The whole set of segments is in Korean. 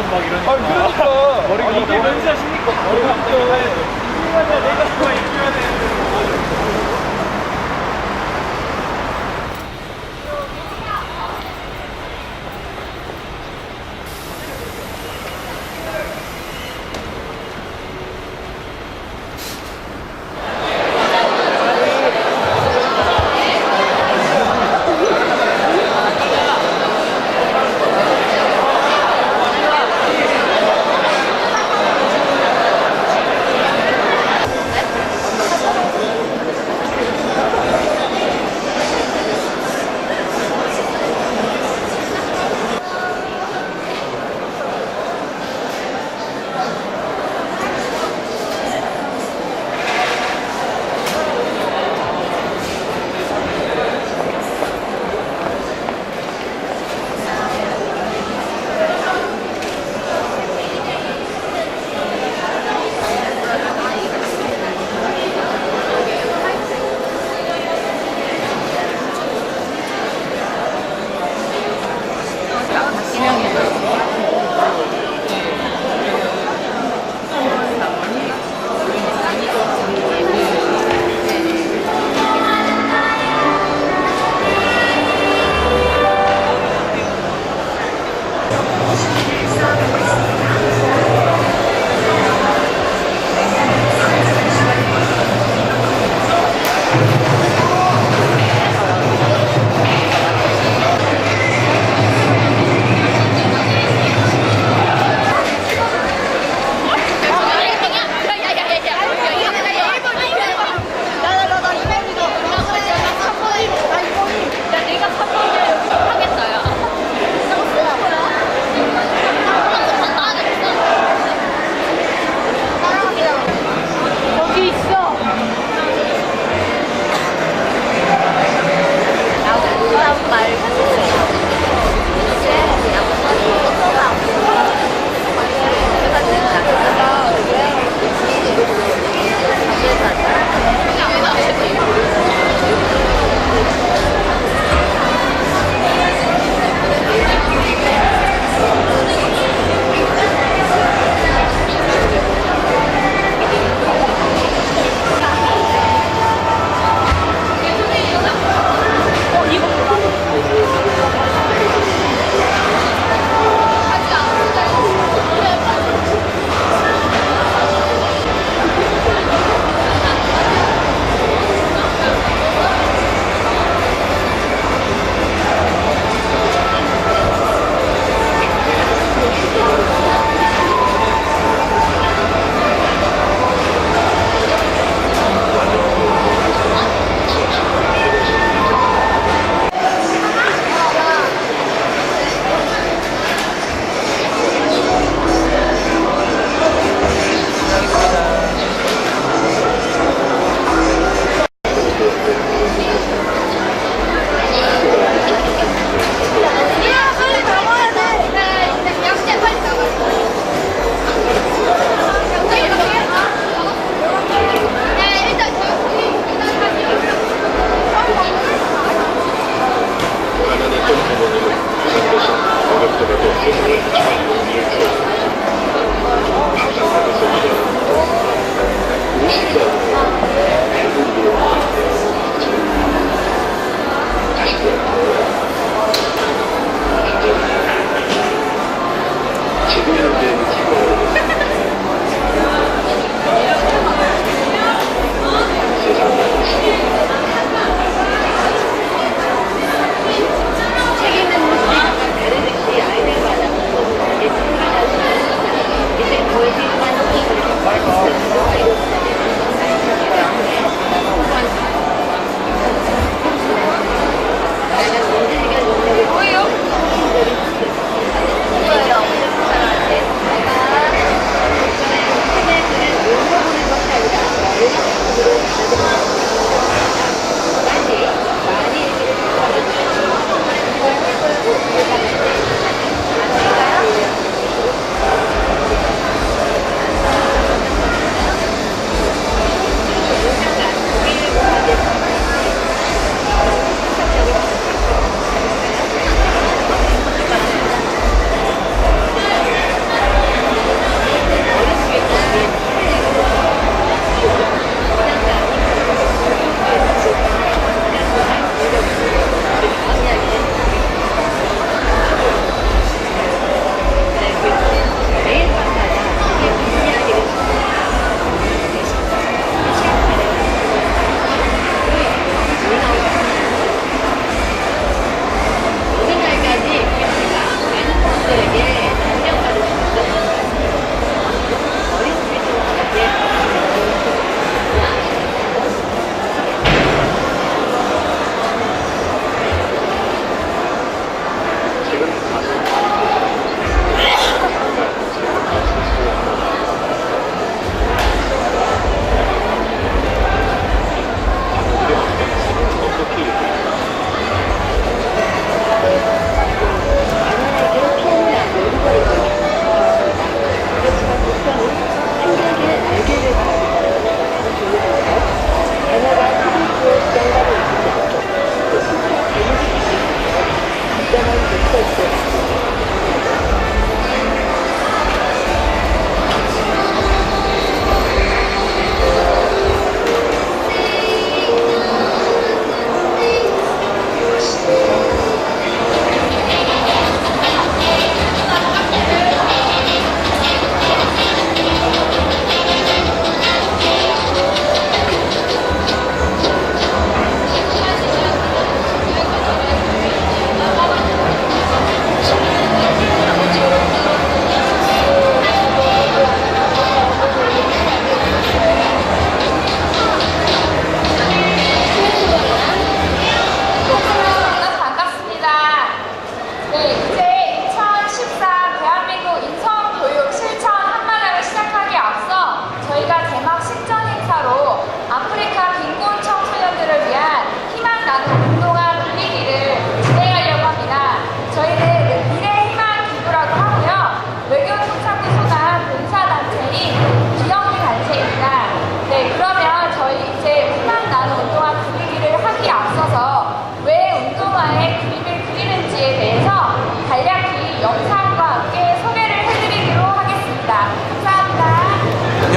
막 이러니까. 아 그러니까 머리가 이게 면세하시니까 머리가 갑자기 하얘요. 내가 막 이겨야 돼.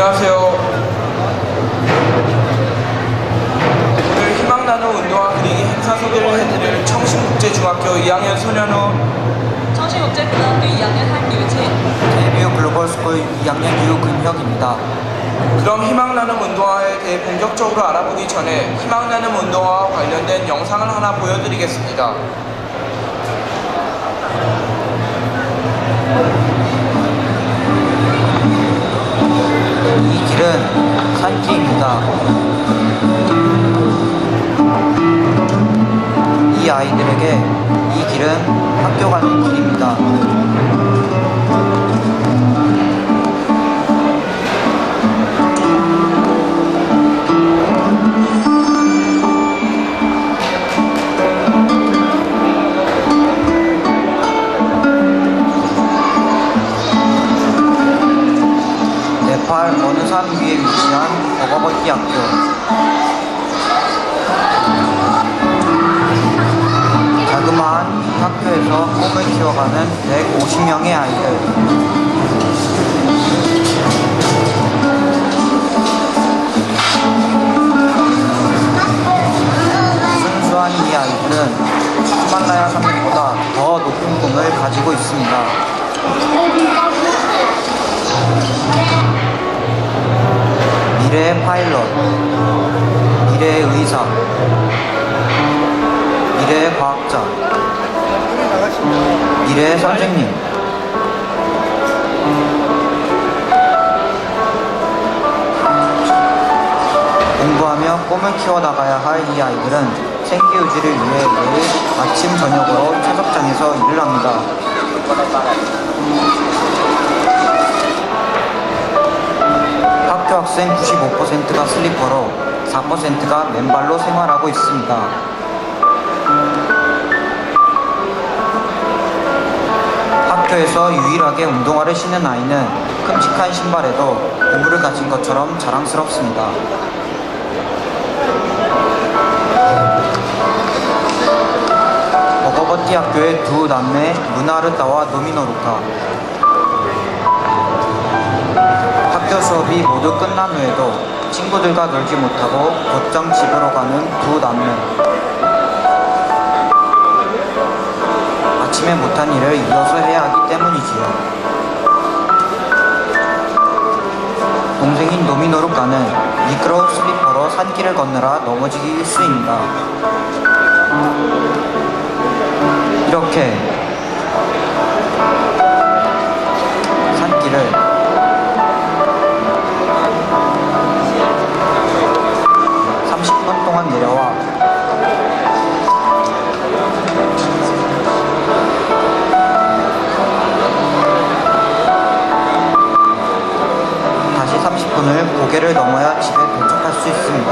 안녕하세요. 오늘 희망나눔 운동화 그리기 행사 소개를 해드릴 청신국제중학교 2학년 손현우, 청신국제고등학교 2학년 한유진, KBU 글로벌스쿨 2학년 유근혁입니다. 그럼 희망나눔 운동화에 대해 본격적으로 알아보기 전에 희망나눔 운동화와 관련된 영상을 하나 보여드리겠습니다. 이 길은 산길입니다. 이 아이들에게 이 길은 학교 가는 길입니다. 네팔 어느 산 위에 위치한 버거버티 학교. 자그마한 이 학교에서 꿈을 키워가는 150명의 아이들. 순수한 이 아이들은 히말라야 산맥보다 더 높은 꿈을 가지고 있습니다. 미래의 파일럿, 미래의 의사, 미래의 과학자, 미래의 선생님. 공부하며 꿈을 키워나가야 할 이 아이들은 생기유지를 위해 매일 아침 저녁으로 채석장에서 일을 합니다. 학교 학생 95%가 슬리퍼로 4%가 맨발로 생활하고 있습니다. 학교에서 유일하게 운동화를 신는 아이는 큼직한 신발에도 유물을 가진 것처럼 자랑스럽습니다. 버거버티 학교의 두 남매 무나르타와 노미노루카. 학교 수업이 모두 끝난 후에도 친구들과 놀지 못하고 곧장 집으로 가는 두 남매. 아침에 못한 일을 이어서 해야 하기 때문이지요. 동생인 노미노루카는 미끄러운 슬리퍼로 산길을 건너라 넘어지기 일쑤입니다. 이렇게 산길을 30분 동안 내려와 다시 30분을 고개를 넘어야 집에 도착할 수 있습니다.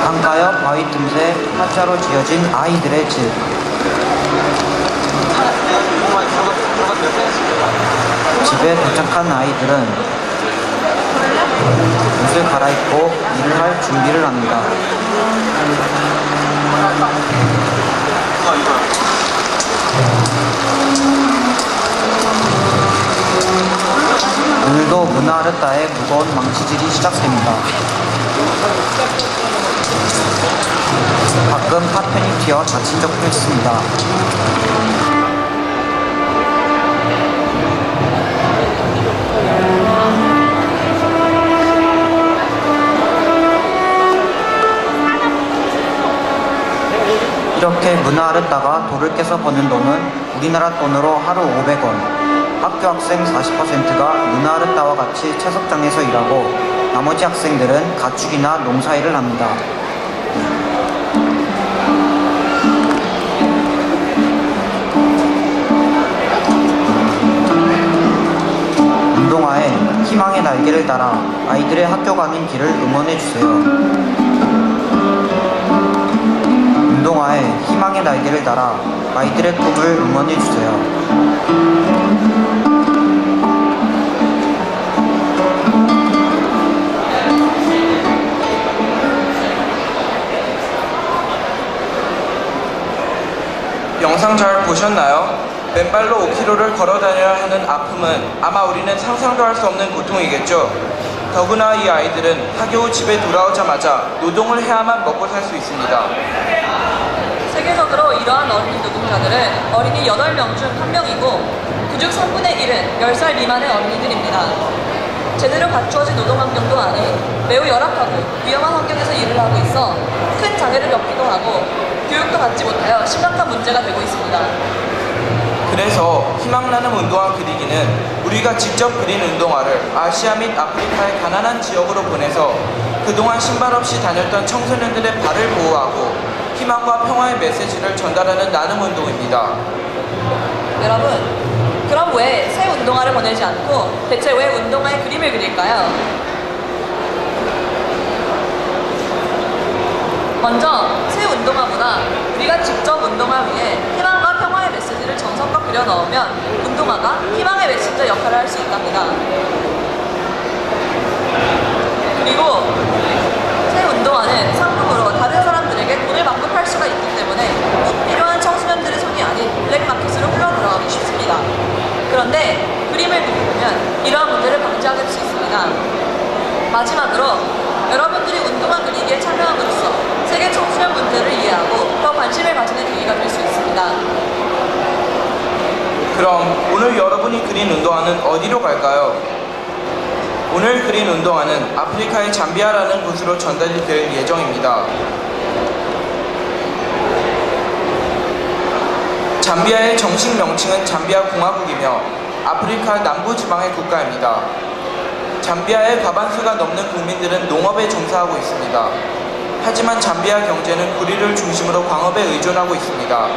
강가옆 바위 틈새 한자로 지어진 아이들의 집. 집에 도착한 아이들은 옷을 갈아입고 일을 할 준비를 합니다. 오늘도 무나르타의 무거운 망치질이 시작됩니다. 가끔 파편이 튀어 다친 적도 있습니다. 이렇게 무나르타가 돌을 깨서 버는 돈은 우리나라 돈으로 하루 500원. 학교 학생 40%가 무나르타와 같이 채석장에서 일하고 나머지 학생들은 가축이나 농사일을 합니다. 운동화에 희망의 날개를 달아 아이들의 학교 가는 길을 응원해주세요. 운동화에 희망의 날개를 달아 아이들의 꿈을 응원해주세요. 영상 잘 보셨나요? 맨발로 5km를 걸어 다녀야 하는 아픔은 아마 우리는 상상도 할 수 없는 고통이겠죠. 더구나 이 아이들은 학교 후 집에 돌아오자마자 노동을 해야만 먹고 살 수 있습니다. 세계적으로 이러한 어린이 노동자들은 어린이 8명 중 1명이고 그중 3분의 1은 10살 미만의 어린이들입니다. 제대로 갖추어진 노동 환경도 아닌 매우 열악하고 위험한 환경에서 일을 하고 있어 큰 장애를 겪기도 하고 교육도 받지 못하여 심각한 문제가 되고 있습니다. 그래서 희망나는 운동화 그리기는 우리가 직접 그린 운동화를 아시아 및 아프리카의 가난한 지역으로 보내서 그동안 신발 없이 다녔던 청소년들의 발을 보호하고 희망과 평화의 메시지를 전달하는 나눔 운동입니다. 여러분, 그럼 왜 새 운동화를 보내지 않고 대체 왜 운동화에 그림을 그릴까요? 먼저 새 운동화보다 우리가 직접 운동화 위에 희망과 평화의 메시지를 정성껏 그려 넣으면 운동화가 희망의 메시지 역할을 할 수 있답니다. 그리고 새 운동화는 상품으로 다른 사람들에게 돈을 받고 팔 수가 있기 때문에 꼭 필요한 청소년들의 손이 아닌 블랙마켓으로 흘러들어가기 쉽습니다. 그런데 그림을 그리면 이러한 문제를 방지할 수 있습니다. 마지막으로 여러분들이 운동화 그리기에 참여함으로써 세계 청소년 문제를 이해하고 더 관심을 가지는 계기가 될 수 있습니다. 그럼 오늘 여러분이 그린 운동화는 어디로 갈까요? 오늘 그린 운동화는 아프리카의 잠비아라는 곳으로 전달이 될 예정입니다. 잠비아의 정식 명칭은 잠비아 공화국이며 아프리카 남부지방의 국가입니다. 잠비아의 과반수가 넘는 국민들은 농업에 종사하고 있습니다. 하지만 잠비아 경제는 구리를 중심으로 광업에 의존하고 있습니다.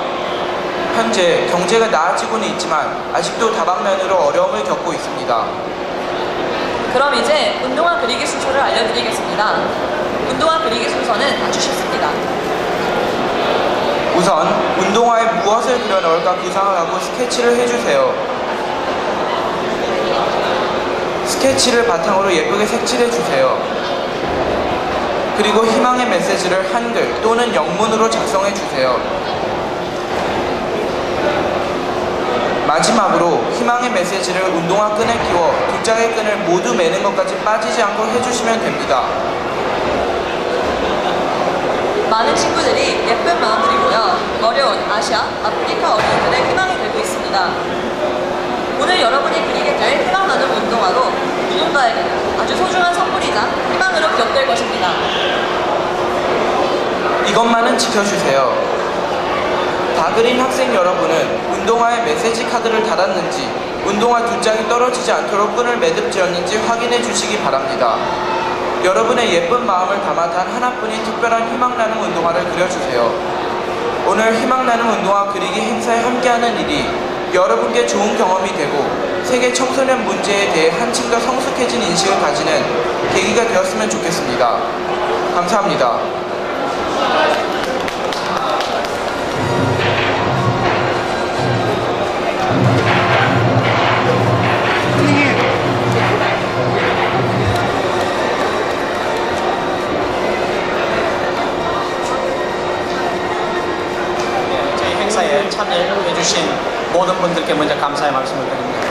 현재 경제가 나아지고는 있지만 아직도 다방면으로 어려움을 겪고 있습니다. 그럼 이제 운동화 그리기 순서를 알려드리겠습니다. 운동화 그리기 순서는 아주 쉽습니다. 우선 운동화에 무엇을 그려 넣을까 구상을 하고 스케치를 해주세요. 스케치를 바탕으로 예쁘게 색칠해주세요. 그리고 희망의 메시지를 한글 또는 영문으로 작성해주세요. 마지막으로 희망의 메시지를 운동화 끈에 끼워 두 짝의 끈을 모두 매는 것까지 빠지지 않고 해주시면 됩니다. 많은 친구들이 예쁜 마음들이 모여 어려운 아시아, 아프리카 어린이들의 희망이 되고 있습니다. 오늘 여러분이 그리게 될 희망 나눔 운동화로 누군가에게는 아주 소중한 선물이자 희망으로 기억될 것입니다. 이것만은 지켜주세요. 다 그린 학생 여러분은 운동화에 메시지 카드를 달았는지 운동화 두 짝이 떨어지지 않도록 끈을 매듭지었는지 확인해 주시기 바랍니다. 여러분의 예쁜 마음을 담아 단 하나뿐인 특별한 희망나눔 운동화를 그려주세요. 오늘 희망나눔 운동화 그리기 행사에 함께하는 일이 여러분께 좋은 경험이 되고 세계 청소년 문제에 대해 한층 더 성숙해진 인식을 가지는 계기가 되었으면 좋겠습니다. 감사합니다. 저희 행사에 참여해주신 모든 분들께 먼저 감사의 말씀을 드립니다.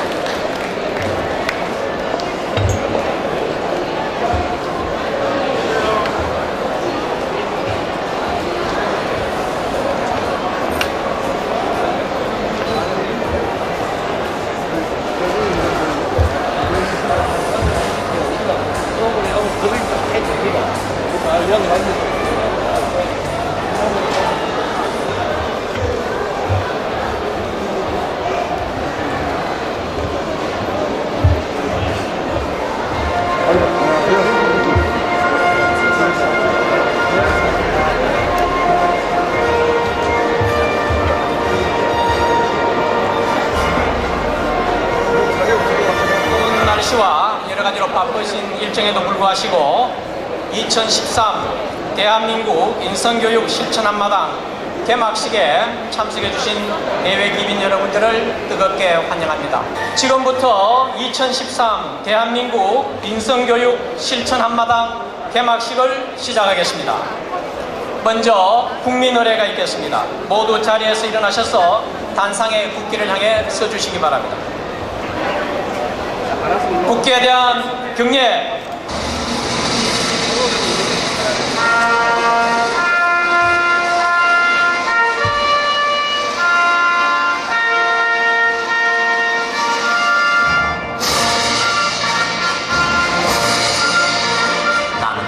날씨와 여러 가지로 바쁘신 일정에도 불구하시고 2013 대한민국 인성교육 실천 한마당 개막식에 참석해 주신 대외 기빈 여러분들을 뜨겁게 환영합니다. 지금부터 2013 대한민국 인성교육 실천 한마당 개막식을 시작하겠습니다. 먼저 국민의례가 있겠습니다. 모두 자리에서 일어나셔서 단상의 국기를 향해 서주시기 바랍니다. 국기에 대한 경례. 나는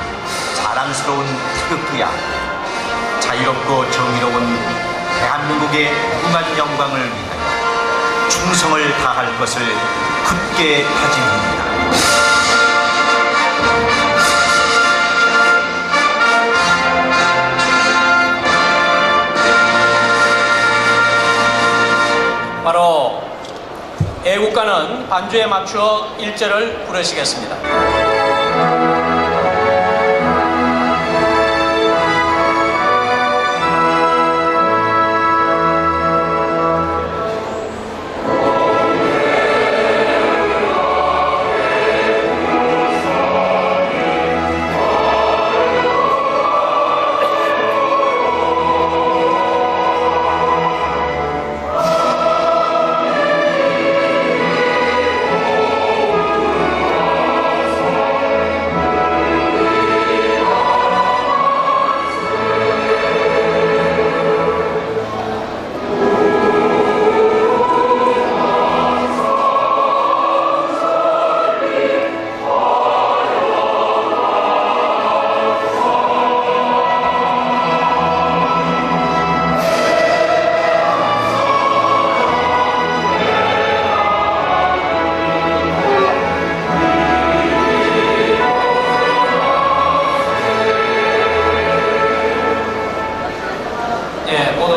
자랑스러운 태극기야. 자유롭고 정의로운 대한민국의 무궁한 영광을 위하여 충성을 다할 것을 굳게 다짐합니다. 바로 애국가는 반주에 맞추어 1절을 부르시겠습니다.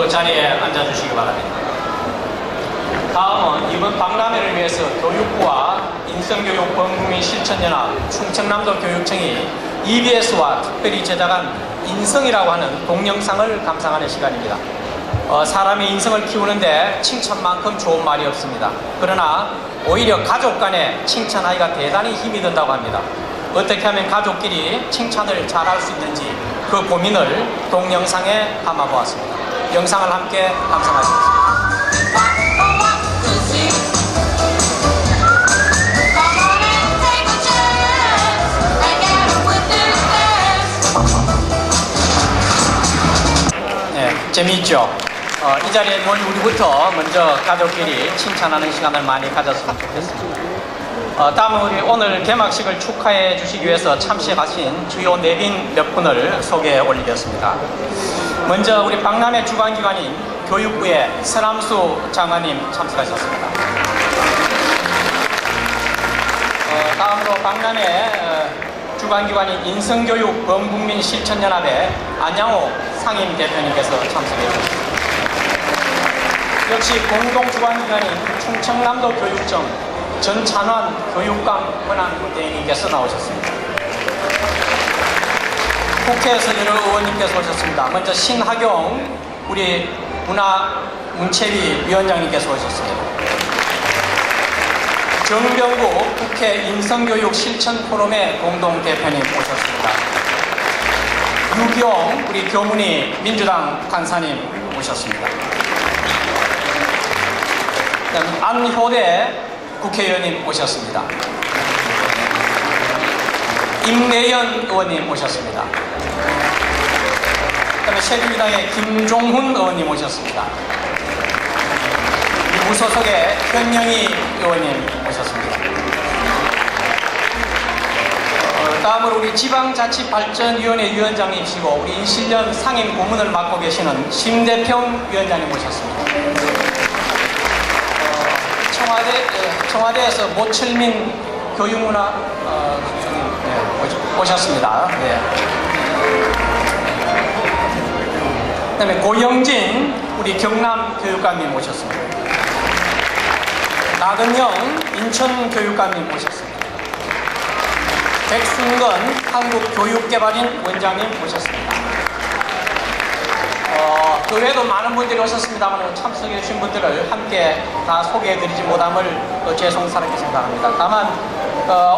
자리에 앉아주시기 바랍니다. 다음은 이번 박람회를 위해서 교육부와 인성교육 범국민 실천연합 충청남도 교육청이 EBS와 특별히 제작한 인성이라고 하는 동영상을 감상하는 시간입니다. 사람이 인성을 키우는데 칭찬만큼 좋은 말이 없습니다. 그러나 오히려 가족 간에 칭찬하기가 대단히 힘이 든다고 합니다. 어떻게 하면 가족끼리 칭찬을 잘할 수 있는지 그 고민을 동영상에 담아보았습니다. 영상을 함께 감상하시겠습니다. 네, 재미있죠? 이 자리에 모인 우리부터 먼저 가족끼리 칭찬하는 시간을 많이 가졌으면 좋겠습니다. 다음은 우리 오늘 개막식을 축하해 주시기 위해서 참석하신 주요 내빈 몇 분을 소개해 올리겠습니다. 먼저 우리 박람회 주관기관인 교육부의 서남수 장관님 참석하셨습니다. 다음으로 박람회 주관기관인 인성교육 범국민 실천연합의 안양호 상임 대표님께서 참석해 주셨습니다. 역시 공동주관기관인 충청남도 교육청 전찬환 교육감 권한대행님께서 나오셨습니다. 국회에서 여러 의원님께서 오셨습니다. 먼저 신하경 우리 문체위 위원장님께서 오셨습니다. 정병구 국회 인성교육 실천포럼의 공동대표님 오셨습니다. 유경 우리 교문희 민주당 간사님 오셨습니다. 안효대 국회의원님 오셨습니다. 임내연 의원님 오셨습니다. 그다음에 새누리당의 김종훈 의원님 오셨습니다. 무소속의 현영희 의원님 오셨습니다. 다음으로 우리 지방자치발전위원회 위원장님이시고 우리 인실련 상임 고문을 맡고 계시는 심대평 위원장님 오셨습니다. 청와대에서 모철민 교육문화 오셨습니다. 네. 그다음에 고영진 우리 경남 교육감님 오셨습니다. 나근영 인천 교육감님 오셨습니다. 백순건 한국교육개발인 원장님 오셨습니다. 그 외에도 많은 분들이 오셨습니다만 참석해 주신 분들을 함께 다 소개해드리지 못함을 죄송스럽게 생각합니다. 다만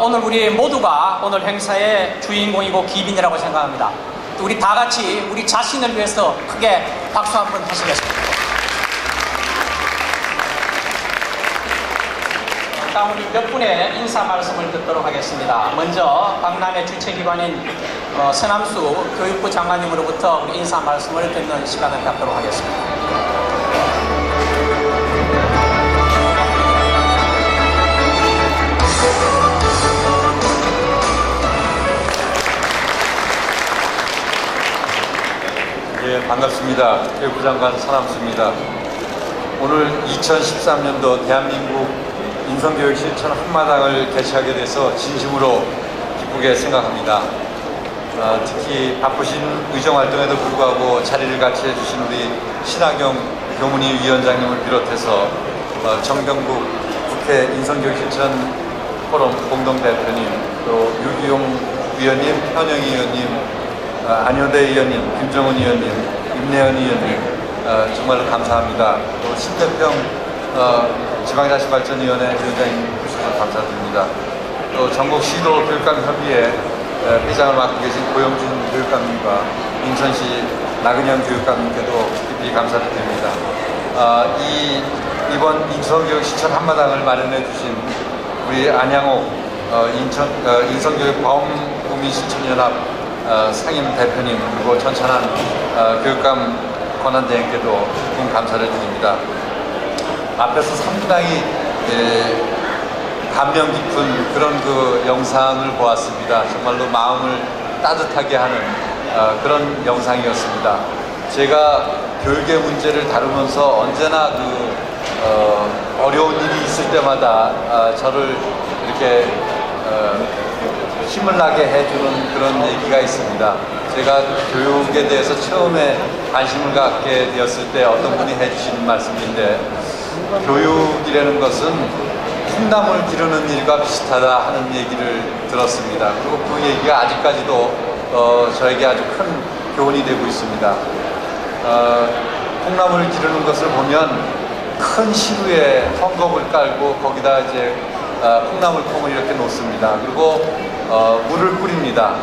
오늘 우리 모두가 오늘 행사의 주인공이고 기빈이라고 생각합니다. 우리 다 같이 우리 자신을 위해서 크게 박수 한번 하시겠습니다. 다음 우리 몇 분의 인사 말씀을 듣도록 하겠습니다. 먼저 박람회 주최기관인 서남수 교육부 장관님으로부터 우리 인사 말씀을 듣는 시간을 갖도록 하겠습니다. 예, 반갑습니다. 교육부 장관 서남수입니다. 오늘 2013년도 대한민국 인성교육 실천 한마당을 개최하게 돼서 진심으로 기쁘게 생각합니다. 특히 바쁘신 의정활동에도 불구하고 자리를 같이 해주신 우리 신하경 교문위 위원장님을 비롯해서 정병국 국회 인성교육 실천 포럼 공동대표님, 또 유기용 위원님, 현영희 위원님, 안효대 의원님, 김정은 의원님, 임내연 의원님, 정말로 감사합니다. 또 신대평 지방자치발전위원회 위원장님 오셔서 감사드립니다. 또 전국 시도 교육감협의회 회장을 맡고 계신 고영준 교육감님과 인천시 나근영 교육감님께도 깊이 감사를 드립니다. 이번 인성교육 실천 한마당을 마련해 주신 우리 안양옥 인성교육 과학국민 실천연합 상임 대표님, 그리고 전천한 교육감 권한대행께도 깊은 감사를 드립니다. 앞에서 상당히 감명 깊은 그런 그 영상을 보았습니다. 정말로 마음을 따뜻하게 하는 그런 영상이었습니다. 제가 교육의 문제를 다루면서 언제나 어려운 일이 있을 때마다 저를 이렇게 힘을 나게 해주는 그런 얘기가 있습니다. 제가 교육에 대해서 처음에 관심을 갖게 되었을 때 어떤 분이 해주신 말씀인데, 교육이라는 것은 콩나물 기르는 일과 비슷하다 하는 얘기를 들었습니다. 그리고 그 얘기가 아직까지도 저에게 아주 큰 교훈이 되고 있습니다. 콩나물 기르는 것을 보면 큰 시루에 헝겊을 깔고 거기다 이제 콩나물통을 이렇게 놓습니다. 그리고 물을 뿌립니다.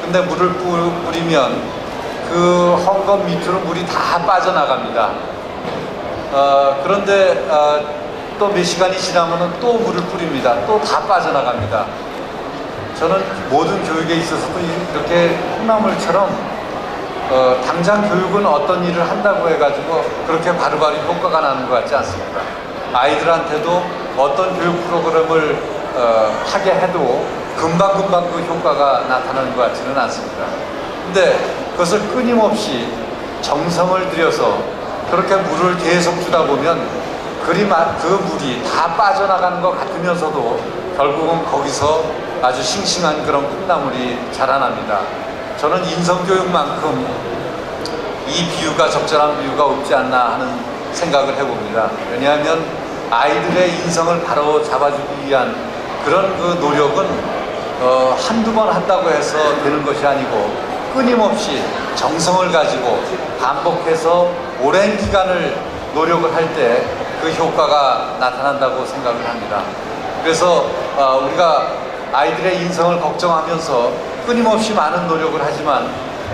근데 물을 뿌리면 그 헝겊 밑으로 물이 다 빠져나갑니다. 그런데 또 몇 시간이 지나면 또 물을 뿌립니다. 또 다 빠져나갑니다. 저는 모든 교육에 있어서도 이렇게 콩나물처럼 당장 교육은 어떤 일을 한다고 해가지고 그렇게 바로바로 효과가 나는 것 같지 않습니다. 아이들한테도 어떤 교육 프로그램을 하게 해도 금방금방 그 효과가 나타나는 것 같지는 않습니다. 근데 그것을 끊임없이 정성을 들여서 그렇게 물을 계속 주다 보면 그 물이 다 빠져나가는 것 같으면서도 결국은 거기서 아주 싱싱한 그런 콩나물이 자라납니다. 저는 인성교육만큼 이 비유가 적절한 비유가 없지 않나 하는 생각을 해봅니다. 왜냐하면 아이들의 인성을 바로 잡아주기 위한 그런 그 노력은 한두 번 한다고 해서 되는 것이 아니고 끊임없이 정성을 가지고 반복해서 오랜 기간을 노력을 할 때 그 효과가 나타난다고 생각을 합니다. 그래서 우리가 아이들의 인성을 걱정하면서 끊임없이 많은 노력을 하지만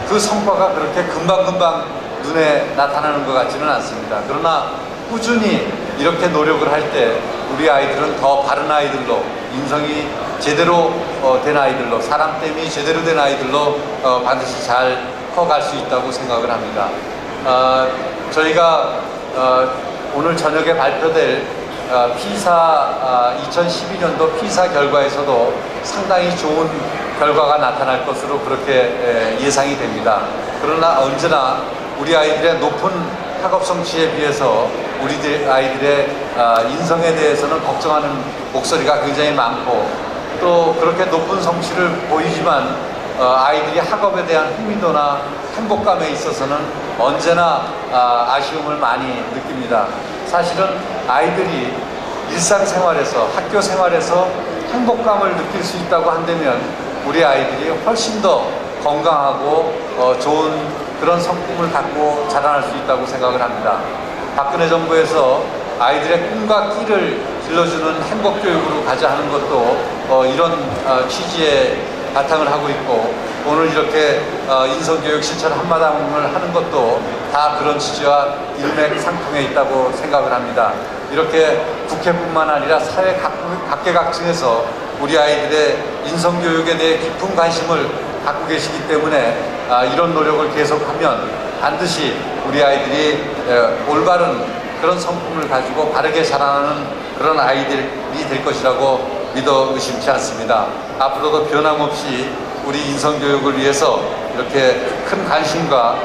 그 성과가 그렇게 금방금방 눈에 나타나는 것 같지는 않습니다. 그러나 꾸준히 이렇게 노력을 할 때 우리 아이들은 더 바른 아이들로, 인성이 제대로 된 아이들로, 사람됨이 제대로 된 아이들로 반드시 잘 커갈 수 있다고 생각을 합니다. 저희가 오늘 저녁에 발표될 피사 2012년도 피사 결과에서도 상당히 좋은 결과가 나타날 것으로 그렇게 예상이 됩니다. 그러나 언제나 우리 아이들의 높은 학업 성취에 비해서 우리 아이들의 인성에 대해서는 걱정하는 목소리가 굉장히 많고, 또 그렇게 높은 성취를 보이지만 아이들이 학업에 대한 흥미도나 행복감에 있어서는 언제나 아쉬움을 많이 느낍니다. 사실은 아이들이 일상생활에서, 학교 생활에서 행복감을 느낄 수 있다고 한다면 우리 아이들이 훨씬 더 건강하고 좋은 그런 성품을 갖고 자라날 수 있다고 생각을 합니다. 박근혜 정부에서 아이들의 꿈과 끼를 길러주는 행복교육으로 가자 하는 것도 이런 취지에 바탕을 하고 있고 오늘 이렇게 인성교육 실천 한마당을 하는 것도 다 그런 취지와 일맥상통해 있다고 생각을 합니다. 이렇게 국회뿐만 아니라 사회 각계각층에서 우리 아이들의 인성교육에 대해 깊은 관심을 갖고 계시기 때문에 이런 노력을 계속하면 반드시 우리 아이들이 올바른 그런 성품을 가지고 바르게 자라나는 그런 아이들이 될 것이라고 믿어 의심치 않습니다. 앞으로도 변함없이 우리 인성교육을 위해서 이렇게 큰 관심과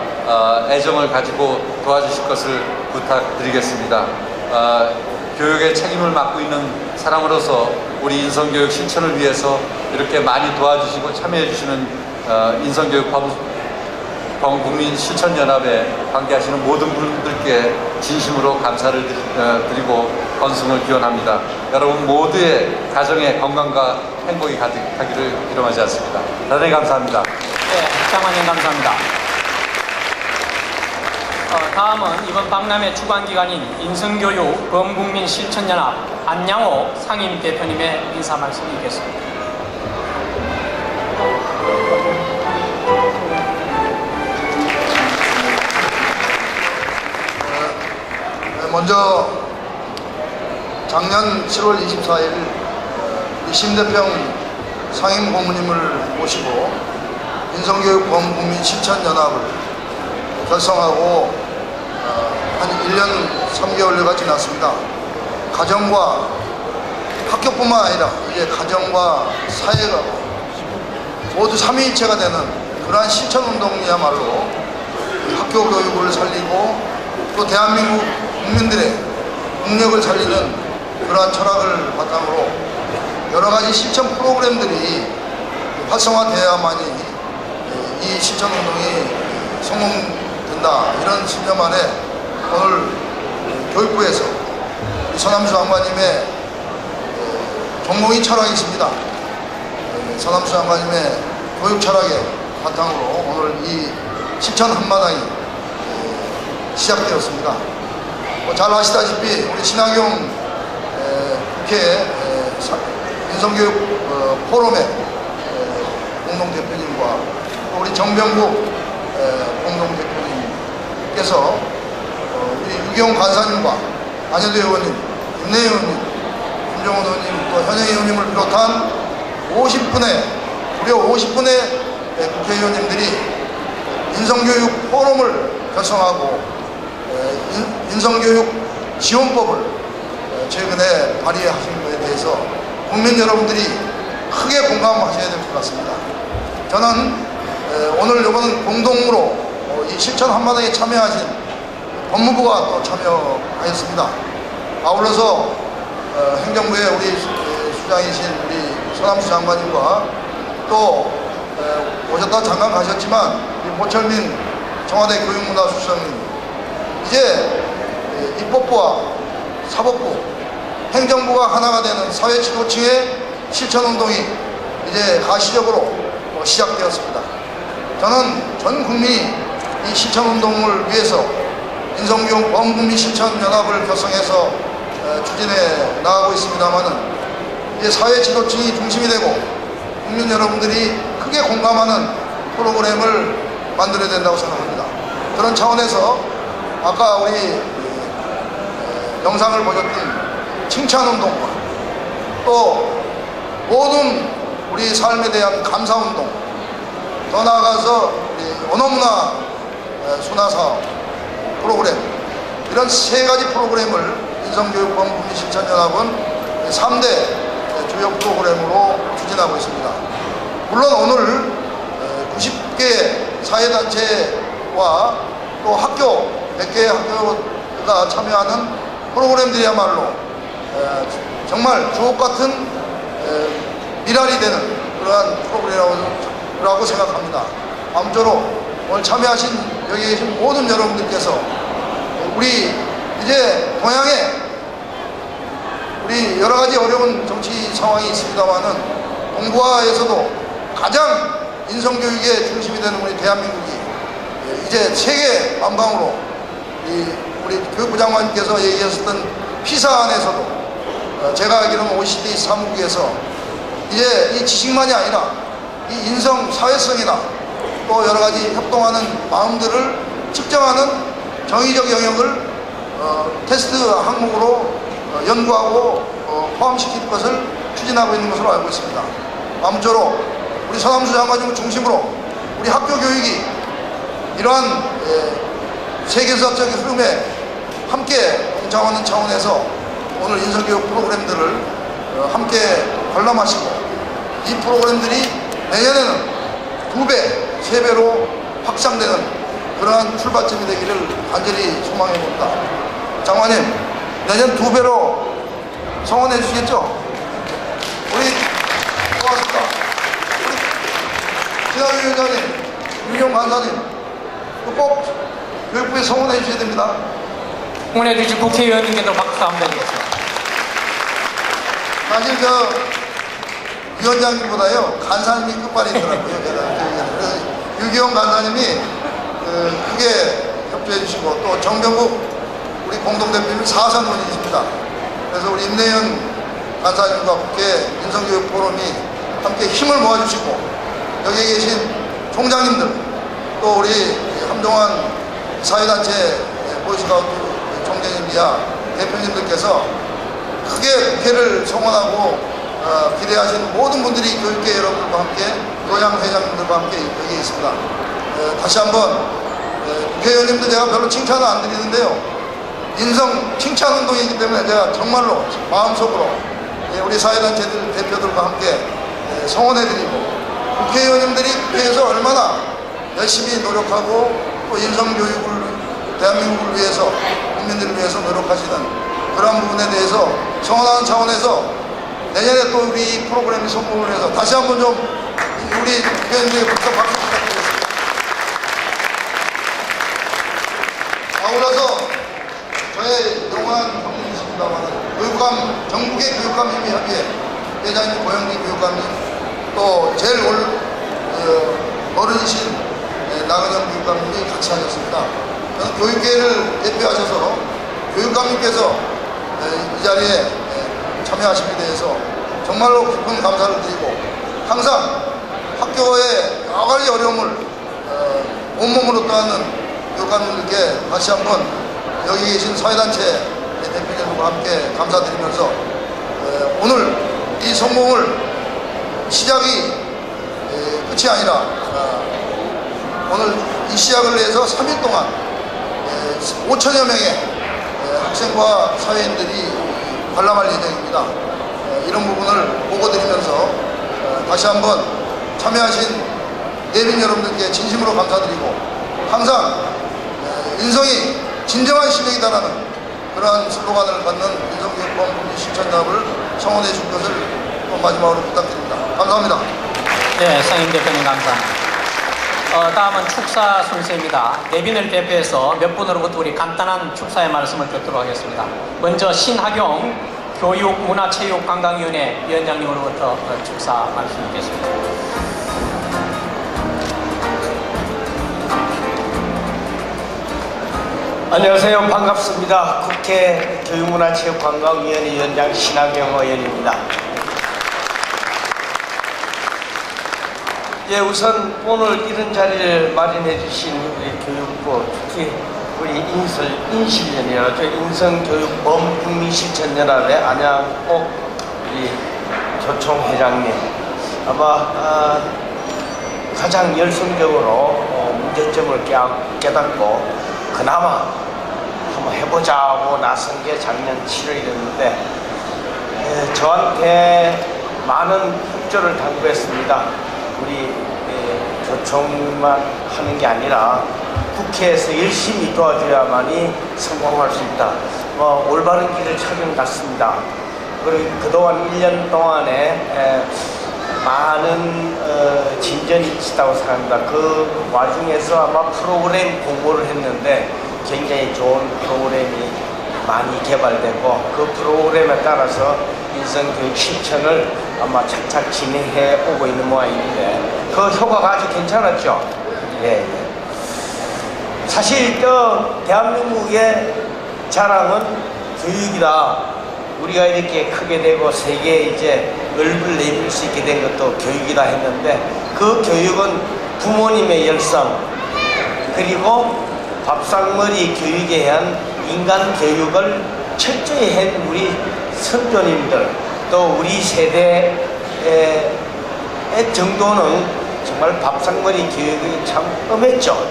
애정을 가지고 도와주실 것을 부탁드리겠습니다. 교육의 책임을 맡고 있는 사람으로서 우리 인성교육 실천을 위해서 이렇게 많이 도와주시고 참여해 주시는 인성교육 범국민 실천연합에 관계하시는 모든 분들께 진심으로 감사를 드리고 건승을 기원합니다. 여러분 모두의 가정의 건강과 행복이 가득하기를 기원하지 않습니다. 대단히 감사합니다. 네, 장관님 감사합니다. 다음은 이번 박람회 주관기관인 인성교육 범국민 실천연합 안양호 상임대표님의 인사 말씀이 있겠습니다. 먼저 작년 7월 24일 심대평 상임 고문님을 모시고 인성교육 범국민 실천연합을 결성하고 한 1년 3개월여가 지났습니다. 가정과 학교뿐만 아니라 이제 가정과 사회가 모두 삼위일체가 되는 그러한 실천운동이야말로 학교 교육을 살리고 또 대한민국 국민들의 국력을 살리는 그러한 철학을 바탕으로 여러가지 실천 프로그램들이 활성화되어야만이 이 실천운동이 성공된다, 이런 신념 안에 오늘 교육부에서 서남수 장관님의 전공의 철학이 있습니다. 서남수 장관님의 교육 철학의 바탕으로 오늘 이 실천 한마당이 시작되었습니다. 잘 아시다시피 우리 신학용 국회 인성교육 포럼의 공동대표님과 또 우리 정병국 공동대표님께서 우리 유경 간사님과 안효대 의원님, 김내 의원님, 김정은 의원님, 또 현영 의원님을 비롯한 50분의 무려 50분의 국회의원님들이 인성교육 포럼을 결성하고 인성교육 지원법을 최근에 발의하신 것에 대해서 국민 여러분들이 크게 공감하셔야 될 것 같습니다. 저는 오늘 이번 공동으로 이 실천 한마당에 참여하신 법무부가 또 참여하였습니다. 아울러서 행정부의 우리 수장이신 우리 서남수 장관님과 또 오셨다 잠깐 가셨지만 우리 모철민 청와대 교육문화수석님, 이제 입법부와 사법부, 행정부가 하나가 되는 사회 지도층의 실천운동이 이제 가시적으로 시작되었습니다. 저는 전 국민이 이 실천운동을 위해서 인성교육 범국민 실천연합을 결성해서 추진해 나가고 있습니다만은 이제 사회 지도층이 중심이 되고 국민 여러분들이 크게 공감하는 프로그램을 만들어야 된다고 생각합니다. 그런 차원에서 아까 우리 영상을 보셨던 칭찬운동과 또 모든 우리 삶에 대한 감사운동, 더 나아가서 언어문화 순화사업 프로그램, 이런 세 가지 프로그램을 인성교육 범국민 실천연합은 3대 주요 프로그램으로 추진하고 있습니다. 물론 오늘 90개 사회단체와 또 학교 100개의 학교가 참여하는 프로그램들이야말로 정말 주옥같은 미랄이 되는 그러한 프로그램이라고 생각합니다. 아무쪼록 오늘 참여하신 여기 계신 모든 여러분들께서 우리 이제 동양에 우리 여러가지 어려운 정치 상황이 있습니다만은 동북아에서도 가장 인성교육의 중심이 되는 우리 대한민국이 이제 세계 만방으로 우리 교육부 장관님께서 얘기하셨던 피사 안에서도 제가 알기로는 OECD 사무국에서 이제 이 지식만이 아니라 이 인성 사회성이나 또 여러 가지 협동하는 마음들을 측정하는 정의적 영역을 테스트 항목으로 연구하고 포함시킬 것을 추진하고 있는 것으로 알고 있습니다. 아무쪼록 우리 서남수 장관님을 중심으로 우리 학교 교육이 이러한 세계사적인 흐름에 함께 동참하는 차원에서 오늘 인성교육 프로그램들을 함께 관람하시고 이 프로그램들이 내년에는 2배, 3배로 확장되는 그러한 출발점이 되기를 간절히 소망해 봅니다. 장관님, 내년 2배로 성원해 주시겠죠? 우리 고맙습니다. 우리 지나주 위원장님, 윤경 간사님, 꼭 교육부에 성원해 주셔야 됩니다. 응원해 주신 국회의원님께도 박수 한번 드리겠습니다. 사실 위원장님보다요 간사님이 끝발이더라고요. 그래서 유기용 간사님이 크게 협조해 주시고 또 정병국 우리 공동대표님 사선원이십니다. 그래서 우리 임내현 간사님과 국회 인성교육 포럼이 함께 힘을 모아주시고 여기에 계신 총장님들 또 우리 함동환 사회단체 보이스카우트 총장님 이하 대표님들께서 크게 국회를 성원하고 기대하시는 모든 분들이 교육계 여러분들과 함께 교양 회장님들과 함께 여기 있습니다. 다시 한번 국회의원님들 제가 별로 칭찬을 안 드리는데요. 인성 칭찬 운동이기 때문에 제가 정말로 마음속으로 우리 사회단체들 대표들과 함께 성원해드리고 국회의원님들이 국회에서 얼마나 열심히 노력하고 또 인성교육을 대한민국을 위해서 국민들을 위해서 노력하시는 그런 부분에 대해서 성원하는 차원에서 내년에 또 우리 프로그램이 성공을 해서 다시 한번 좀 우리 국회의원들에게 박수 부탁드리겠습니다. 아울러서 저의 영원한 형님이십니다만 전국의 교육감협의회 회장님 고영기 교육감님 또 제일 어른이신 나은영 교육감님이 같이 하셨습니다. 저는 교육계를 대표하셔서 교육감님께서 이 자리에 참여하시게 대해서 정말로 깊은 감사를 드리고 항상 학교의 여러 가지 어려움을 온몸으로 떠안는 교육감님들께 다시 한번 여기 계신 사회단체 대표님들과 함께 감사드리면서 오늘 이 성공을 시작이 끝이 아니라 오늘 이 시작을 위해서 3일 동안 5천여 명의 학생과 사회인들이 관람할 예정입니다. 이런 부분을 보고드리면서 다시 한번 참여하신 예빈 여러분들께 진심으로 감사드리고 항상 인성이 진정한 실력이다라는 그러한 슬로건을 갖는 인성교육법 국민 실천답을 성원해 줄 것을 또 마지막으로 부탁드립니다. 감사합니다. 네, 상임 대표님 감사합니다. 다음은 축사 순서입니다. 내빈을 대표해서 몇 분으로부터 우리 간단한 축사의 말씀을 듣도록 하겠습니다. 먼저 신하경 교육문화체육관광위원회 위원장님으로부터 축사 말씀 듣겠습니다. 안녕하세요. 반갑습니다. 국회 교육문화체육관광위원회 위원장 신하경 의원입니다. 예, 우선 오늘 이런 자리를 마련해 주신 우리 교육부, 특히 우리 인실연이라죠. 인성교육범국민실천연합의 안양옥 우리 조총 회장님. 아마 가장 열성적으로 문제점을 깨닫고 그나마 한번 해보자고 나선 게 작년 7월이었는데 저한테 많은 협조를 당부했습니다. 우리 조총만 하는 게 아니라 국회에서 열심히 도와줘야만이 성공할 수 있다. 올바른 길을 찾은 것 같습니다. 그리고 그동안 1년 동안에 많은 진전이 있었다고 생각합니다. 그 와중에서 아마 프로그램 공모를 했는데 굉장히 좋은 프로그램이 많이 개발되고 그 프로그램에 따라서 인성교육 실천을 아마 착착 진행해 오고 있는 모양인데 그 효과가 아주 괜찮았죠. 예. 사실 대한민국의 자랑은 교육이다. 우리가 이렇게 크게 되고 세계에 이제 얼굴을 내밀 수 있게 된 것도 교육이다 했는데, 그 교육은 부모님의 열성, 그리고 밥상머리 교육에 의한 인간 교육을 철저히 한 우리 선조님들, 또 우리 세대의 정도는 정말 밥상머리 교육이 참 엄했죠.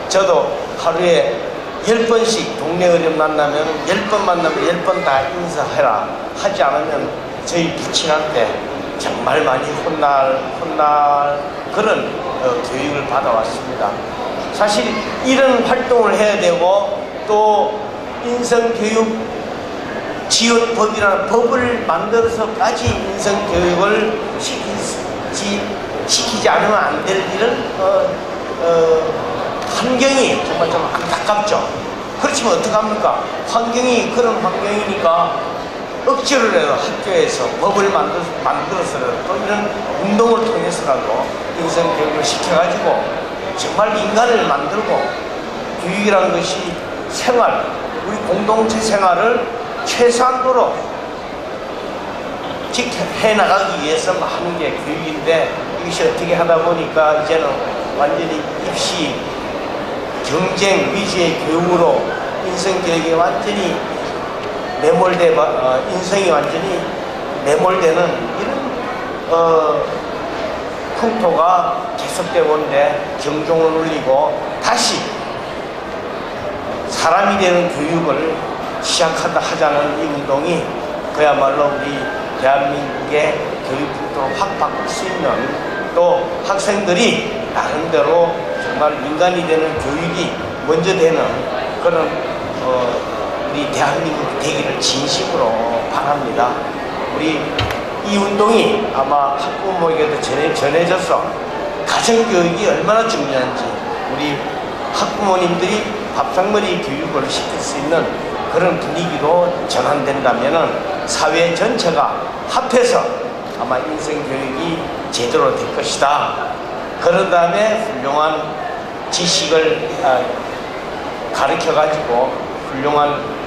저도 하루에 10번씩 동네 어른 만나면 10번 만나면 10번 다 인사해라. 하지 않으면 저희 부친한테 정말 많이 혼날 그런 교육을 받아왔습니다. 사실 이런 활동을 해야 되고, 또 인성교육 지원법이라는 법을 만들어서까지 인성교육을 시키지 않으면 안 될 일은 환경이 정말 좀 안타깝죠. 그렇지만 어떡합니까? 환경이 그런 환경이니까 억지로 해서 학교에서 법을 만들어서라도 또 이런 운동을 통해서라도 인성교육을 시켜가지고 정말 인간을 만들고, 교육이라는 것이 생활, 우리 공동체 생활을 최소한도로 해나가기 위해서 하는 게 교육인데, 이것이 어떻게 하다 보니까 이제는 완전히 입시 경쟁 위주의 교육으로 인성교육이 완전히 인성이 완전히 매몰되는 이런 풍토가 계속되고 있는데, 경종을 울리고 다시 사람이 되는 교육을 시작한다 하자는 이 운동이 그야말로 우리 대한민국의 교육 풍토를 확 바꿀 수 있는, 또 학생들이 나름대로 정말 인간이 되는 교육이 먼저 되는 그런 우리 대한민국 되기를 진심으로 바랍니다. 우리 이 운동이 아마 학부모에게도 전해져서 가정교육이 얼마나 중요한지, 우리 학부모님들이 밥상머리 교육을 시킬 수 있는 그런 분위기로 전환된다면 사회 전체가 합해서 아마 인성교육이 제대로 될 것이다. 그런 다음에 훌륭한 지식을 가르쳐가지고 훌륭한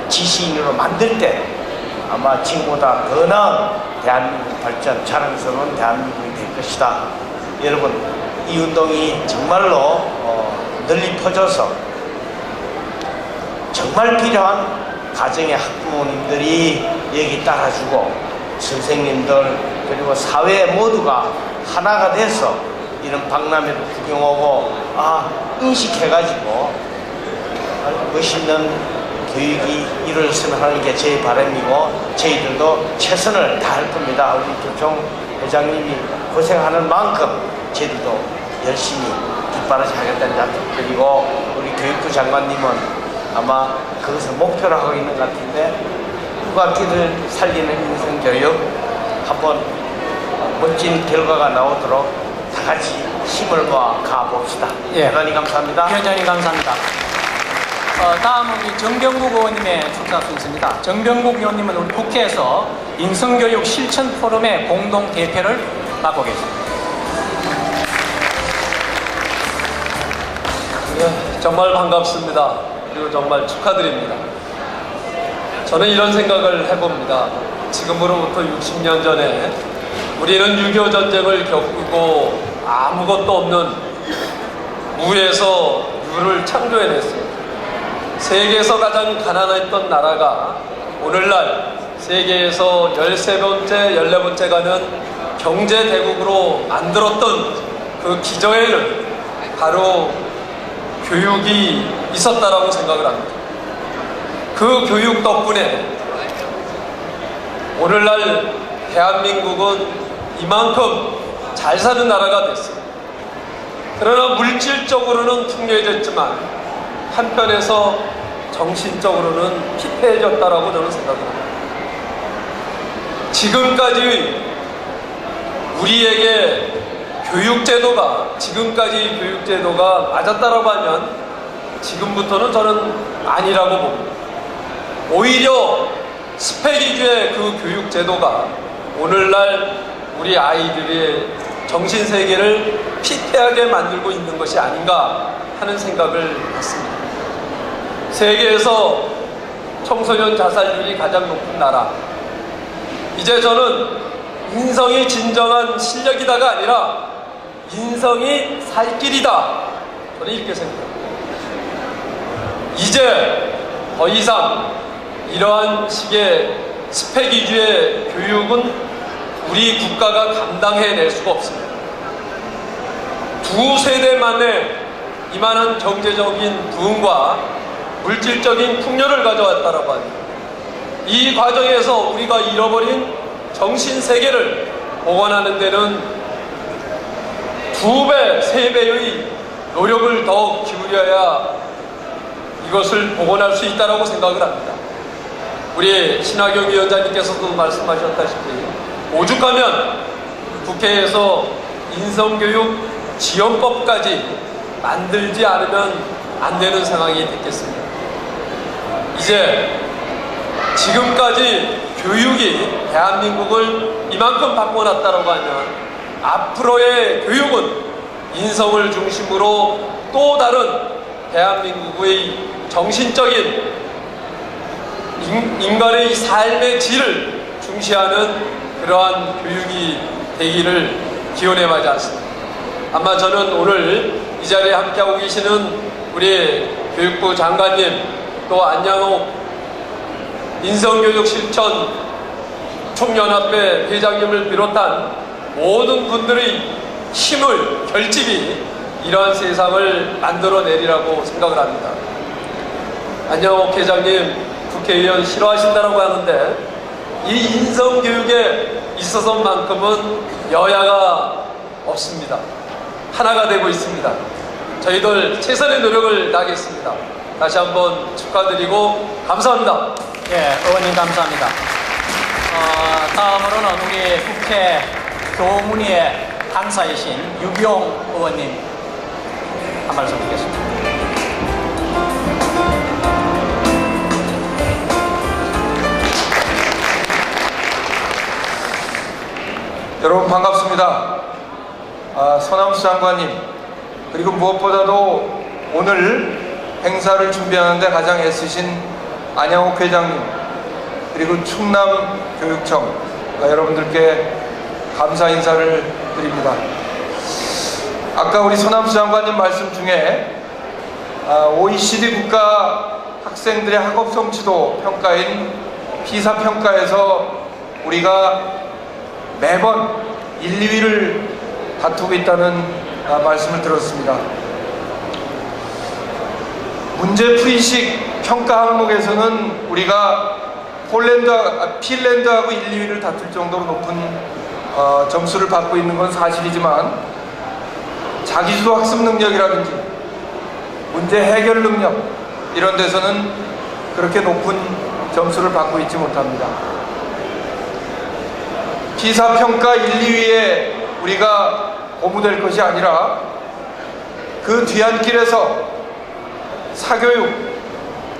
지식인으로 만들 때 아마 지금보다 더 나은 대한민국 발전, 자랑스러운 대한민국이 될 것이다. 여러분, 이 운동이 정말로 널리 퍼져서 정말 필요한 가정의 학부모님들이 여기 따라주고, 선생님들 그리고 사회 모두가 하나가 돼서 이런 박람회도 구경하고 인식해가지고 멋있는 교육이 이루어졌으면 하는 게 제 바람이고, 저희들도 최선을 다할 겁니다. 우리 교총 회장님이 고생하는 만큼 저희들도 열심히 뒷바라지 하겠다는 약속 드리고, 우리 교육부 장관님은 아마 그것을 목표로 하고 있는 것 같은데, 국악기를 살리는 인성교육 한번 멋진 결과가 나오도록 다 같이 힘을 모아 가봅시다. 대단히 감사합니다. 위원장님 감사합니다. 다음은 우리 정병국 의원님의 축사 순서입니다. 정병국 의원님은 우리 국회에서 인성교육 실천 포럼의 공동 대표를 맡고 계십니다. 정말 반갑습니다. 그리고 정말 축하드립니다. 저는 이런 생각을 해봅니다. 지금으로부터 60년 전에 우리는 6.25 전쟁을 겪고 아무것도 없는 무에서 유를 창조해냈습니다. 세계에서 가장 가난했던 나라가 오늘날 세계에서 13번째, 14번째 가는 경제대국으로 만들었던 그 기저에는 바로 교육이 있었다라고 생각을 합니다. 그 교육 덕분에 오늘날 대한민국은 이만큼 잘 사는 나라가 됐습니다. 그러나 물질적으로는 풍요해졌지만 한편에서 정신적으로는 피폐해졌다라고 저는 생각을 합니다. 지금까지 우리에게 지금까지 교육제도가 맞았다라고 하면 지금부터는 저는 아니라고 봅니다. 오히려 스펙 위주의 그 교육제도가 오늘날 우리 아이들의 정신세계를 피폐하게 만들고 있는 것이 아닌가 하는 생각을 했습니다. 세계에서 청소년 자살률이 가장 높은 나라, 이제 저는 인성이 진정한 실력이다가 아니라 인성이 살 길이다. 저는 이렇게 생각합니다. 이제 더 이상 이러한 식의 스펙 위주의 교육은 우리 국가가 감당해낼 수가 없습니다. 두 세대 만에 이만한 경제적인 부흥과 물질적인 풍요를 가져왔다라고 합니다. 이 과정에서 우리가 잃어버린 정신세계를 복원하는 데는 2배, 3배의 노력을 더 기울여야 이것을 복원할 수 있다고 생각을 합니다. 우리 신하경 위원장님께서도 말씀하셨다시피 오죽하면 국회에서 인성교육 지원법까지 만들지 않으면 안 되는 상황이 됐겠습니다. 이제 지금까지 교육이 대한민국을 이만큼 바꿔놨다고 하면 앞으로의 교육은 인성을 중심으로 또 다른 대한민국의 정신적인 인간의 삶의 질을 중시하는 그러한 교육이 되기를 기원해마지 않습니다. 아마 저는 오늘 이 자리에 함께하고 계시는 우리 교육부 장관님 또 안양옥 인성교육 실천 총연합회 회장님을 비롯한 모든 분들의 힘을 결집이 이러한 세상을 만들어내리라고 생각을 합니다. 안양옥 회장님 국회의원 싫어하신다고 하는데 이 인성교육에 있어서만큼은 여야가 없습니다. 하나가 되고 있습니다. 저희들 최선의 노력을 다하겠습니다. 다시 한번 축하드리고 감사합니다. 예, 의원님 감사합니다. 다음으로는 우리 국회 교문위의 강사이신 유기용 의원님 한 말씀 듣겠습니다. 여러분 반갑습니다. 서남수 장관님, 그리고 무엇보다도 오늘 행사를 준비하는데 가장 애쓰신 안양옥 회장님, 그리고 충남교육청 여러분들께 감사 인사를 드립니다. 아까 우리 서남수 장관님 말씀 중에 OECD 국가 학생들의 학업 성취도 평가인 피사 평가에서 우리가 매번 1, 2위를 다투고 있다는 말씀을 들었습니다. 문제풀이식 평가 항목에서는 우리가 핀란드하고 1, 2위를 다툴 정도로 높은 점수를 받고 있는 건 사실이지만 자기주도 학습 능력이라든지 문제 해결 능력 이런 데서는 그렇게 높은 점수를 받고 있지 못합니다. 피사 평가 1, 2위에 우리가 고무될 것이 아니라 그 뒤안길에서 사교육,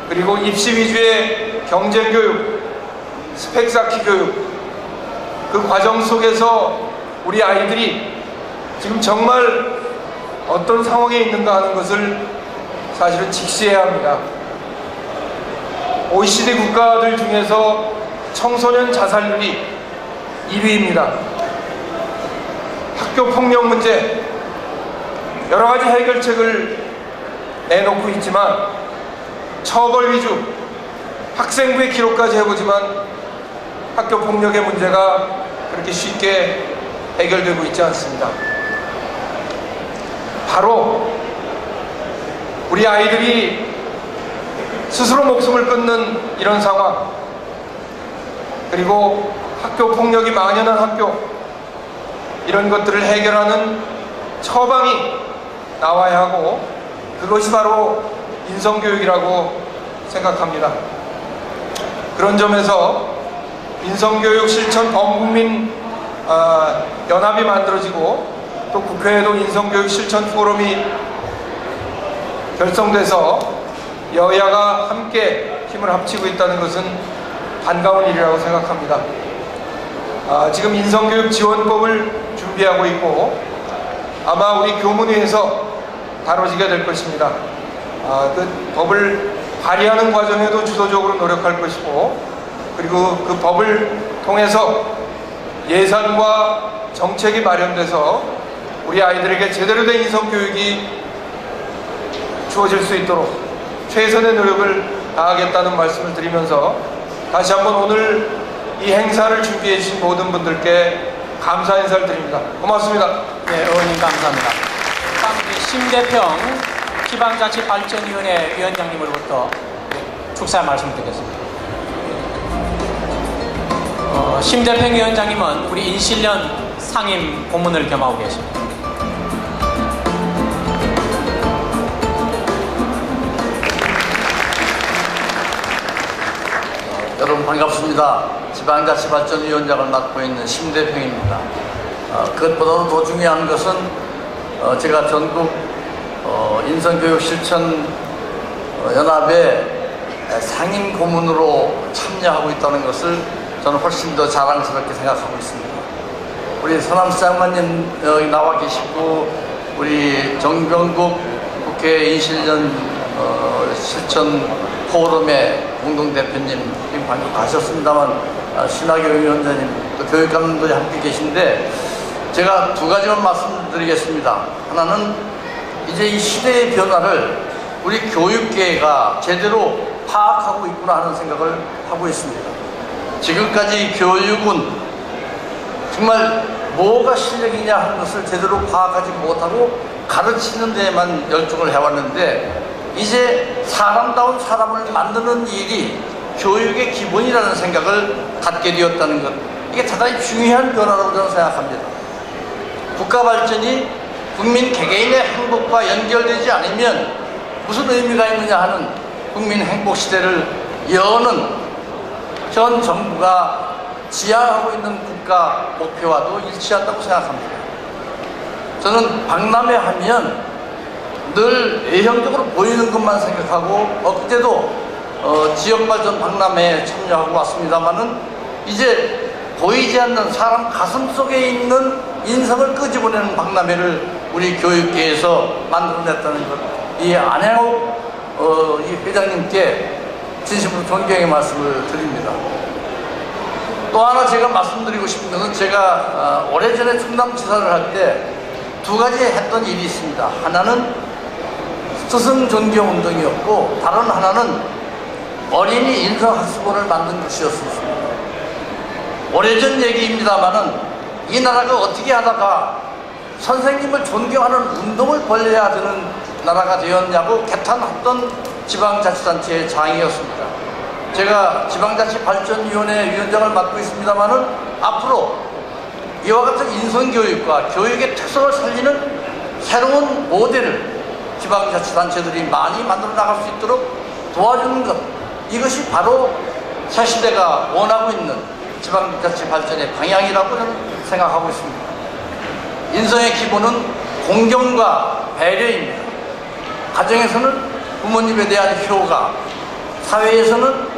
그리고 입시 위주의 경쟁교육, 스펙 쌓기 교육, 그 과정 속에서 우리 아이들이 지금 정말 어떤 상황에 있는가 하는 것을 사실은 직시해야 합니다. OECD 국가들 중에서 청소년 자살률이 1위입니다. 학교 폭력 문제 여러 가지 해결책을 내놓고 있지만 처벌 위주 학생부의 기록까지 해보지만 학교 폭력의 문제가 그렇게 쉽게 해결되고 있지 않습니다. 바로 우리 아이들이 스스로 목숨을 끊는 이런 상황, 그리고 학교 폭력이 만연한 학교, 이런 것들을 해결하는 처방이 나와야 하고 그것이 바로 인성교육이라고 생각합니다. 그런 점에서 인성교육 실천 범국민 연합이 만들어지고 또 국회에도 인성교육 실천 포럼이 결성돼서 여야가 함께 힘을 합치고 있다는 것은 반가운 일이라고 생각합니다. 지금 인성교육 지원법을 준비하고 있고 아마 우리 교문위에서 다뤄지게 될 것입니다. 그 법을 발의하는 과정에도 주도적으로 노력할 것이고, 그리고 그 법을 통해서 예산과 정책이 마련돼서 우리 아이들에게 제대로 된 인성교육이 주어질 수 있도록 최선의 노력을 다하겠다는 말씀을 드리면서 다시 한번 오늘 이 행사를 준비해 주신 모든 분들께 감사 인사를 드립니다. 고맙습니다. 네, 의원님 감사합니다. 다음 우리 심대평 지방자치발전위원회 위원장님으로부터 축사 말씀 드리겠습니다. 심대평 위원장님은 우리 인실련 상임 고문을 겸하고 계십니다. 여러분 반갑습니다. 지방자치발전위원장을 맡고 있는 심대평입니다. 그것보다도 더 중요한 것은 제가 전국 인성교육실천연합의 상임 고문으로 참여하고 있다는 것을 저는 훨씬 더 자랑스럽게 생각하고 있습니다. 우리 서남수 장관님 여기 나와 계시고 우리 정병국 국회 인실련 실천 포럼의 공동대표님 방금 가셨습니다만 신학교위원장님 또 교육감님들이 함께 계신데 제가 두 가지만 말씀드리겠습니다. 하나는 이제 이 시대의 변화를 우리 교육계가 제대로 파악하고 있구나 하는 생각을 하고 있습니다. 지금까지 교육은 정말 뭐가 실력이냐 하는 것을 제대로 파악하지 못하고 가르치는 데에만 열중을 해왔는데 이제 사람다운 사람을 만드는 일이 교육의 기본이라는 생각을 갖게 되었다는 것, 이게 대단히 중요한 변화라고 저는 생각합니다. 국가 발전이 국민 개개인의 행복과 연결되지 않으면 무슨 의미가 있느냐 하는 국민 행복 시대를 여는 전 정부가 지향하고 있는 국가 목표와도 일치한다고 생각합니다. 저는 박람회 하면 늘 외형적으로 보이는 것만 생각하고 그때도 지역발전 박람회에 참여하고 왔습니다만은 이제 보이지 않는 사람 가슴 속에 있는 인성을 끄집어내는 박람회를 우리 교육계에서 만들어냈다는 것, 이 안행옥 이 회장님께 진심으로 존경의 말씀을 드립니다. 또 하나 제가 말씀드리고 싶은 것은 제가 오래전에 충남지사를 할 때 두 가지 했던 일이 있습니다. 하나는 스승 존경 운동이었고 다른 하나는 어린이 인성학습원을 만든 것이었습니다. 오래전 얘기입니다만은 이 나라가 어떻게 하다가 선생님을 존경하는 운동을 벌여야 되는 나라가 되었냐고 개탄했던 지방자치단체의 장이었습니다. 제가 지방자치발전위원회 위원장을 맡고 있습니다만은 앞으로 이와 같은 인성교육과 교육의 특성을 살리는 새로운 모델을 지방자치단체들이 많이 만들어 나갈 수 있도록 도와주는 것, 이것이 바로 새 시대가 원하고 있는 지방자치 발전의 방향이라고 저는 생각하고 있습니다. 인성의 기본은 공경과 배려입니다. 가정에서는 부모님에 대한 효가, 사회에서는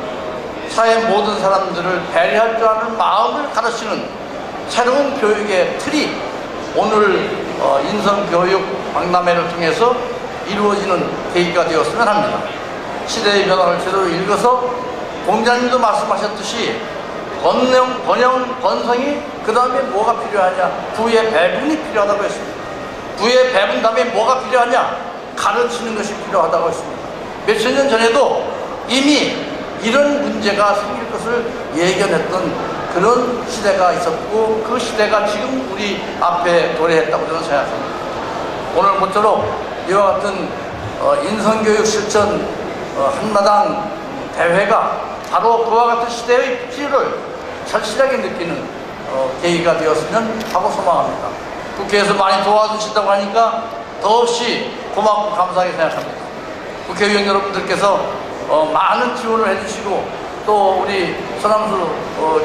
사회 모든 사람들을 배려할 줄 아는 마음을 가르치는 새로운 교육의 틀이 오늘 인성교육 박람회를 통해서 이루어지는 계기가 되었으면 합니다. 시대의 변화를 제대로 읽어서 공장님도 말씀하셨듯이 번성이 그 다음에 뭐가 필요하냐, 부의 배분이 필요하다고 했습니다. 부의 배분 다음에 뭐가 필요하냐, 가르치는 것이 필요하다고 했습니다. 몇천 년 전에도 이미 이런 문제가 생길 것을 예견했던 그런 시대가 있었고 그 시대가 지금 우리 앞에 도래했다고 저는 생각합니다. 오늘 모쪼록 이와 같은 인성교육 실천 한마당 대회가 바로 그와 같은 시대의 필요를 절실하게 느끼는 계기가 되었으면 하고 소망합니다. 국회에서 많이 도와주신다고 하니까 더없이 고맙고 감사하게 생각합니다. 국회의원 여러분들께서 많은 지원을 해주시고 또 우리 서남수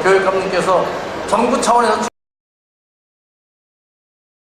교육감님께서 정부 차원에서